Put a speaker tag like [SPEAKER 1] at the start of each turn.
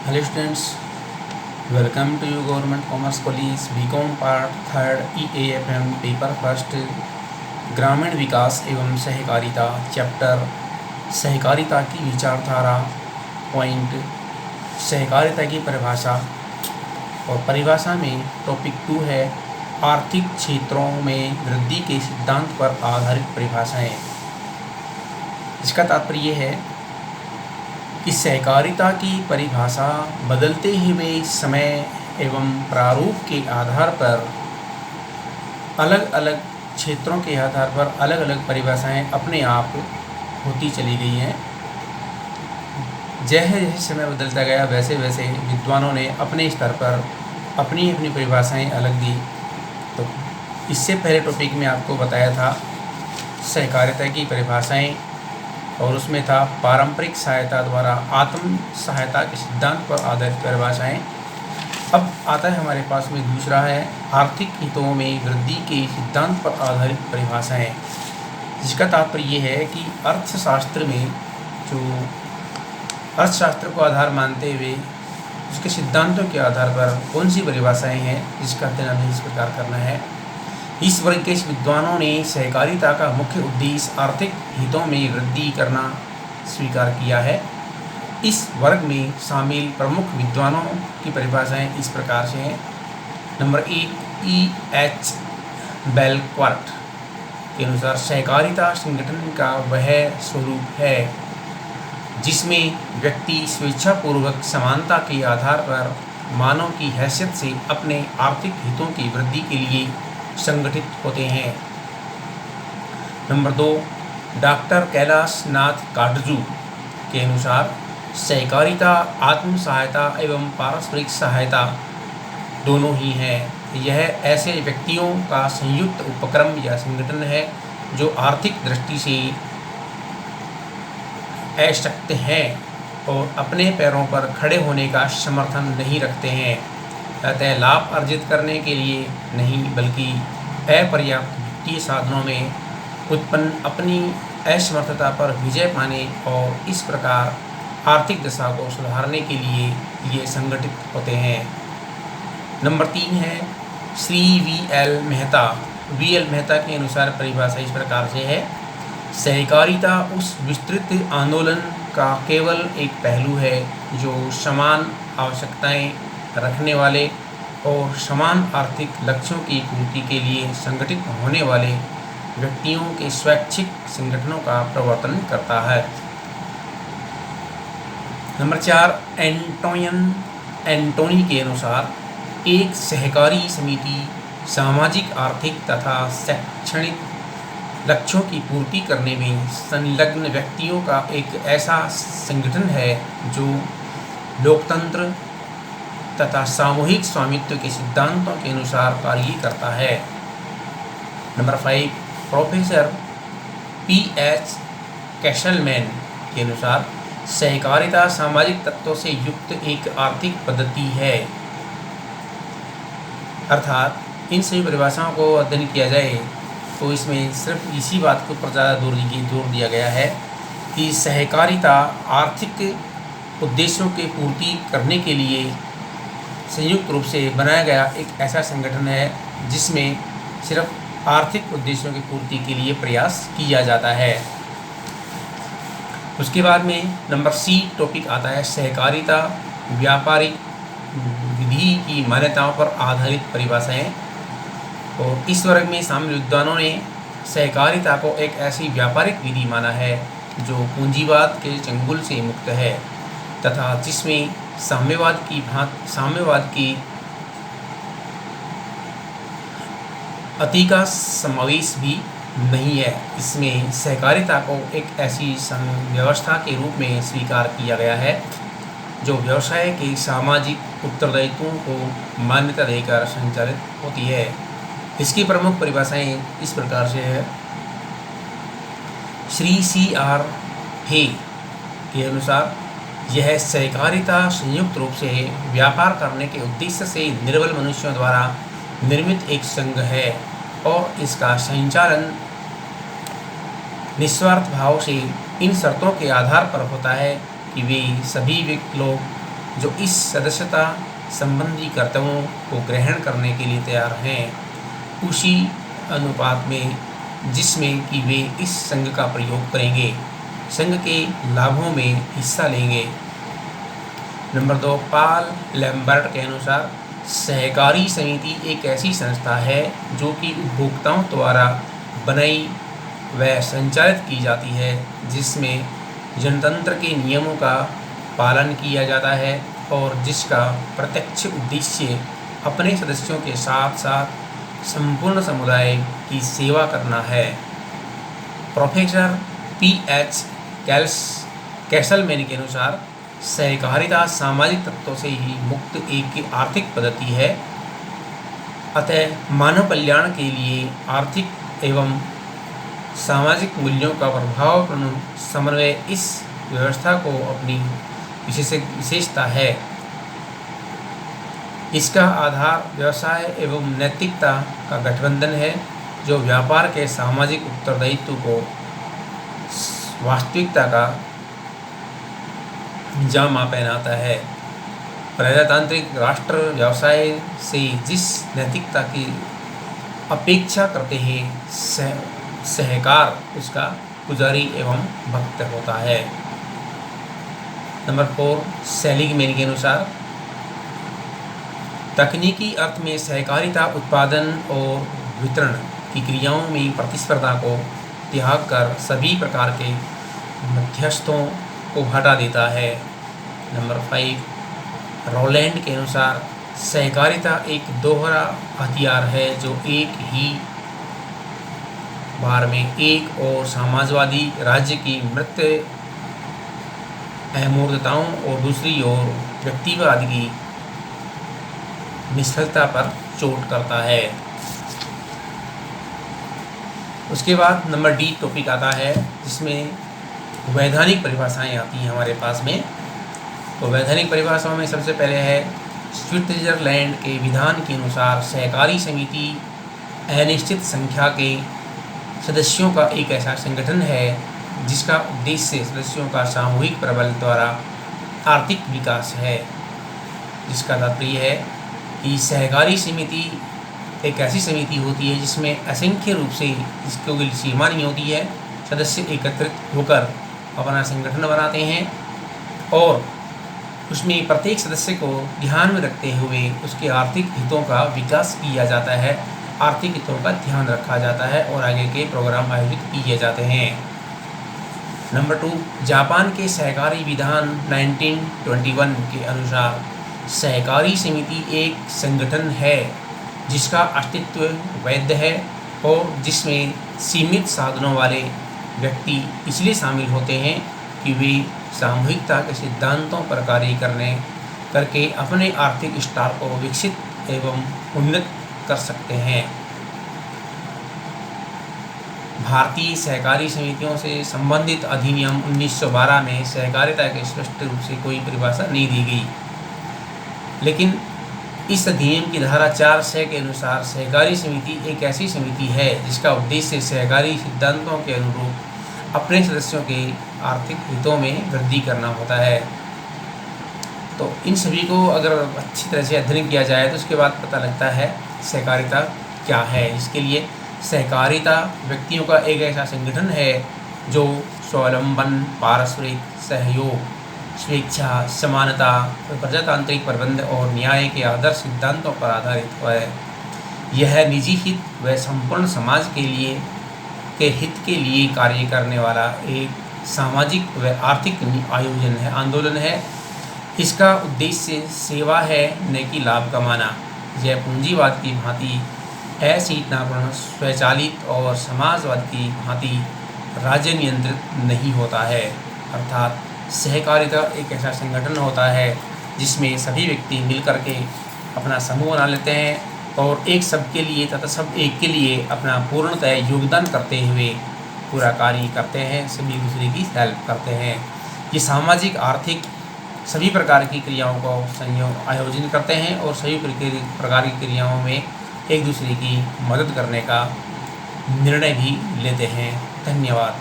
[SPEAKER 1] Hello students, welcome to you government commerce college BCom part third EAFM paper first ग्रामीण विकास एवं सहकारिता chapter सहकारिता की विचारधारा पॉइंट सहकारिता की परिभाषा और परिभाषा में टॉपिक 2 है आर्थिक क्षेत्रों में वृद्धि के सिद्धांत पर आधारित परिभाषाएं। इसका तात्पर्य है कि सहकारिता की परिभाषा बदलते हुए समय एवं प्रारूप के आधार पर अलग अलग क्षेत्रों के आधार पर अलग अलग परिभाषाएं अपने आप होती चली गई हैं। जैसे जैसे समय बदलता गया वैसे वैसे विद्वानों ने अपने स्तर पर अपनी अपनी परिभाषाएं अलग दी। तो इससे पहले टॉपिक में आपको बताया था सहकारिता की परिभाषाएं, और उसमें था पारंपरिक सहायता द्वारा आत्म सहायता के सिद्धांत पर आधारित परिभाषाएं। अब आता है हमारे पास में दूसरा है आर्थिक हितों में वृद्धि के सिद्धांत पर आधारित परिभाषाएं, जिसका तात्पर्य ये है कि अर्थशास्त्र में जो अर्थशास्त्र को आधार मानते हुए उसके सिद्धांतों के आधार पर कौन सी परिभाषाएं हैं जिसका अध्ययन हमें इस प्रकार करना है। इस वर्ग के विद्वानों ने सहकारिता का मुख्य उद्देश्य आर्थिक हितों में वृद्धि करना स्वीकार किया है। इस वर्ग में शामिल प्रमुख विद्वानों की परिभाषाएं इस प्रकार से हैं। Number 1 E.H. बेलक्वार्ट के अनुसार सहकारिता संगठन का वह स्वरूप है जिसमें व्यक्ति स्वेच्छापूर्वक समानता के आधार पर मानव की हैसियत से अपने आर्थिक हितों की वृद्धि के लिए संगठित होते हैं। नंबर 2 डॉक्टर कैलाश नाथ काटजू के अनुसार सहकारिता आत्म सहायता एवं पारस्परिक सहायता दोनों ही है। यह ऐसे व्यक्तियों का संयुक्त उपक्रम या संगठन है जो आर्थिक दृष्टि से अशक्त हैं और अपने पैरों पर खड़े होने का समर्थन नहीं रखते हैं। अतः लाभ अर्जित करने के लिए नहीं बल्कि अपर्याप्त वित्तीय साधनों में उत्पन्न अपनी असमर्थता पर विजय पाने और इस प्रकार आर्थिक दशा को सुधारने के लिए ये संगठित होते हैं। नंबर 3 है श्री V.L. मेहता के अनुसार परिभाषा इस प्रकार से है। सहकारिता उस विस्तृत आंदोलन का केवल एक पहलू है जो समान आवश्यकताएं रखने वाले और समान आर्थिक लक्ष्यों की पूर्ति के लिए संगठित होने वाले व्यक्तियों के स्वैच्छिक संगठनों का प्रवर्तन करता है। नंबर 4 एंटोनी के अनुसार एक सहकारी समिति सामाजिक, आर्थिक तथा शैक्षणिक लक्ष्यों की पूर्ति करने में संलग्न व्यक्तियों का एक ऐसा संगठन है जो लोकतंत्र तथा सामूहिक स्वामित्व के सिद्धांतों के अनुसार कार्य करता है। Number 5 professor P.H. कैशलमैन के अनुसार सहकारिता सामाजिक तत्वों से युक्त एक आर्थिक पद्धति है। अर्थात इन सभी परिभाषाओं को अध्ययन किया जाए तो इसमें सिर्फ इसी बात के ऊपर ज़्यादा जोर दिया गया है कि सहकारिता आर्थिक उद्देश्यों की पूर्ति करने के लिए संयुक्त रूप से बनाया गया एक ऐसा संगठन है जिसमें सिर्फ आर्थिक उद्देश्यों की पूर्ति के लिए प्रयास किया जाता है। उसके बाद में नंबर C टॉपिक आता है सहकारिता व्यापारिक विधि की मान्यताओं पर आधारित परिभाषाएं। और इस वर्ग में शामिल विद्वानों ने सहकारिता को एक ऐसी व्यापारिक विधि माना है जो पूंजीवाद के चंगुल से मुक्त है तथा जिसमें साम्यवाद की अति का समावेश भी नहीं है। इसमें सहकारिता को एक ऐसी व्यवस्था के रूप में स्वीकार किया गया है जो व्यवसाय के सामाजिक उत्तरदायित्वों को मान्यता देकर संचालित होती है। इसकी प्रमुख परिभाषाएं इस प्रकार से है। श्री C.R. हे के अनुसार यह सहकारिता संयुक्त रूप से व्यापार करने के उद्देश्य से निर्बल मनुष्यों द्वारा निर्मित एक संघ है और इसका संचालन निस्वार्थ भाव से इन शर्तों के आधार पर होता है कि वे सभी लोग जो इस सदस्यता संबंधी कर्तव्यों को ग्रहण करने के लिए तैयार हैं, उसी अनुपात में जिसमें कि वे इस संघ का प्रयोग करेंगे, संघ के लाभों में हिस्सा लेंगे। नंबर 2, पॉल लैम्बर्ट के अनुसार सहकारी समिति एक ऐसी संस्था है जो कि उपभोक्ताओं द्वारा बनाई व संचालित की जाती है, जिसमें जनतंत्र के नियमों का पालन किया जाता है और जिसका प्रत्यक्ष उद्देश्य अपने सदस्यों के साथ साथ संपूर्ण समुदाय की सेवा करना है। Professor P.H. कैसलमैन के अनुसार सहकारिता सामाजिक तत्वों से ही मुक्त एक आर्थिक पद्धति है, अतः मानव कल्याण के लिए आर्थिक एवं सामाजिक मूल्यों का प्रभावपूर्ण समन्वय इस व्यवस्था को अपनी विशेषता है। इसका आधार व्यवसाय एवं नैतिकता का गठबंधन है, जो व्यापार के सामाजिक उत्तरदायित्व को वास्तविकता का जामा पहनाता है। प्रजातांत्रिक राष्ट्र व्यवसाय से जिस नैतिकता की अपेक्षा करते हैं, सहकार उसका पुजारी एवं भक्त होता है। नंबर 4, सेलिगमैन के अनुसार तकनीकी अर्थ में सहकारिता उत्पादन और वितरण की क्रियाओं में प्रतिस्पर्धा को त्याग कर सभी प्रकार के मध्यस्थों को हटा देता है। नंबर 5, रोलैंड के अनुसार सहकारिता एक दोहरा हथियार है जो एक ही बार में एक और समाजवादी राज्य की मृत अमूर्तताओं और दूसरी ओर व्यक्तिवाद की निष्फलता पर चोट करता है। उसके बाद नंबर D टॉपिक आता है, जिसमें वैधानिक परिभाषाएं आती हैं हमारे पास में। तो वैधानिक परिभाषाओं में सबसे पहले है स्विट्जरलैंड के विधान के अनुसार सहकारी समिति अनिश्चित संख्या के सदस्यों का एक ऐसा संगठन है जिसका उद्देश्य सदस्यों का सामूहिक प्रबल द्वारा आर्थिक विकास है। जिसका तात्पर्य है कि सहकारी समिति एक ऐसी समिति होती है जिसमें असंख्य रूप से, जिसको कोई सीमा नहीं होती है, सदस्य एकत्रित होकर अपना संगठन बनाते हैं और उसमें प्रत्येक सदस्य को ध्यान में रखते हुए उसके आर्थिक हितों का विकास किया जाता है, आर्थिक हितों का ध्यान रखा जाता है और आगे के प्रोग्राम आयोजित किए जाते हैं। नंबर 2, जापान के सहकारी विधान 1921 के अनुसार सहकारी समिति एक संगठन है जिसका अस्तित्व वैध है और जिसमें सीमित साधनों वाले व्यक्ति इसलिए शामिल होते हैं कि वे सामूहिकता के सिद्धांतों पर कार्य करके अपने आर्थिक स्तर को विकसित एवं उन्नत कर सकते हैं। भारतीय सहकारी समितियों से संबंधित अधिनियम 1912 में सहकारिता के स्पष्ट रूप से कोई परिभाषा नहीं दी गई, लेकिन इस अधिनियम की धारा 4(6) के अनुसार सहकारी समिति एक ऐसी समिति है जिसका उद्देश्य सहकारी सिद्धांतों के अनुरूप अपने सदस्यों के आर्थिक हितों में वृद्धि करना होता है। तो इन सभी को अगर अच्छी तरह से अध्ययन किया जाए तो उसके बाद पता लगता है सहकारिता क्या है। इसके लिए सहकारिता व्यक्तियों का एक ऐसा संगठन है जो स्वावलंबन, पारस्परिक सहयोग, स्वेच्छा, समानता, प्रजातांत्रिक प्रबंध और न्याय के आदर्श सिद्धांतों पर आधारित है। यह निजी हित व संपूर्ण समाज के हित के लिए कार्य करने वाला एक सामाजिक व आर्थिक आंदोलन है। इसका उद्देश्य सेवा है, न कि लाभ कमाना। यह पूंजीवाद की भांति अचेतनापूर्ण, स्वचालित और समाजवाद की भांति राज्य नियंत्रित नहीं होता है। अर्थात सहकारिता एक ऐसा संगठन होता है जिसमें सभी व्यक्ति मिलकर के अपना समूह बना लेते हैं और एक सबके लिए तथा सब एक के लिए अपना पूर्णतः योगदान करते हुए पूरा कार्य करते हैं, सभी दूसरे की हेल्प करते हैं। ये सामाजिक, आर्थिक सभी प्रकार की क्रियाओं को आयोजन करते हैं और सभी प्रकार की क्रियाओं में एक दूसरे की मदद करने का निर्णय भी लेते हैं। धन्यवाद।